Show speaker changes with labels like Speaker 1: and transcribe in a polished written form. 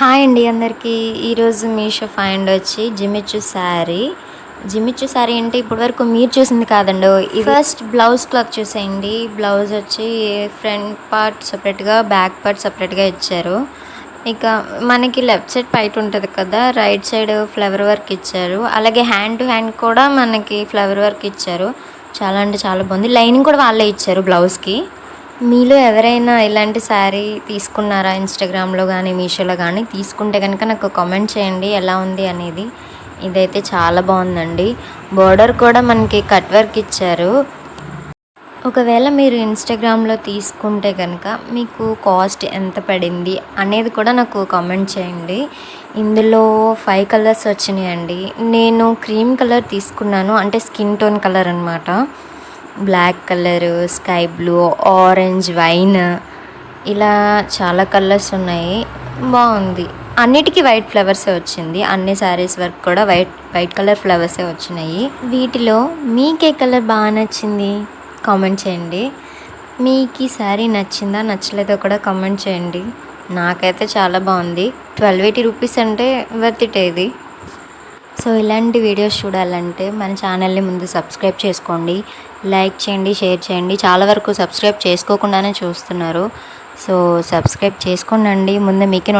Speaker 1: Hi అండి అందరికీ. ఈరోజు మీషో ఫైండ్ వచ్చి జిమిచ్చు శారీ. జిమిచ్చు శారీ అంటే ఇప్పటివరకు మీరు చూసింది కాదండి. ఇది ఫస్ట్ బ్లౌజ్ క్లాత్ చూసేయండి. బ్లౌజ్ వచ్చి ఫ్రంట్ పార్ట్ సపరేట్గా, బ్యాక్ పార్ట్ సపరేట్గా ఇచ్చారు. ఇక మనకి లెఫ్ట్ సైడ్ పైట ఉంటుంది కదా, రైట్ సైడ్ ఫ్లవర్ వర్క్ ఇచ్చారు. అలాగే హ్యాండ్ టు హ్యాండ్ కూడా మనకి ఫ్లవర్ వర్క్ ఇచ్చారు. చాలా అంటే చాలా బాగుంది. లైనింగ్ కూడా వాళ్ళే ఇచ్చారు బ్లౌజ్కి. మీలో ఎవరైనా ఇలాంటి శారీ తీసుకున్నారా? ఇన్స్టాగ్రామ్లో కానీ మీషోలో కానీ తీసుకుంటే కనుక నాకు కామెంట్ చేయండి ఎలా ఉంది అనేది. ఇదైతే చాలా బాగుందండి. బోర్డర్ కూడా మనకి కట్ వర్క్ ఇచ్చారు. ఒకవేళ మీరు ఇన్స్టాగ్రామ్లో తీసుకుంటే కనుక మీకు కాస్ట్ ఎంత పడింది అనేది కూడా నాకు కామెంట్ చేయండి. ఇందులో 5 కలర్స్ వచ్చినాయండి. నేను క్రీమ్ కలర్ తీసుకున్నాను, అంటే స్కిన్ టోన్ కలర్ అనమాట. Black colour, sky blue, orange, wine, ఇలా చాలా కలర్స్ ఉన్నాయి. బాగుంది. అన్నిటికీ వైట్ ఫ్లవర్సే వచ్చింది. అన్ని శారీస్ వర్క్ కూడా వైట్ కలర్ ఫ్లవర్సే వచ్చినాయి. వీటిలో మీకే కలర్ బాగా నచ్చింది కామెంట్ చేయండి. మీకు ఈ శారీ నచ్చిందా నచ్చలేదో కూడా కామెంట్ చేయండి. నాకైతే చాలా బాగుంది. 1280 రూపీస్ అంటే వర్త్ ఇట్ ఇది. సో ఇలాంటి వీడియోస్ చూడాలంటే మన ఛానల్ని ముందు సబ్స్క్రైబ్ చేసుకోండి, లైక్ చేయండి, షేర్ చేయండి. చాలా వరకు సబ్స్క్రైబ్ చేసుకోకుండానే చూస్తున్నారు. సో సబ్స్క్రైబ్ చేసుకోండి. ముందు మీకే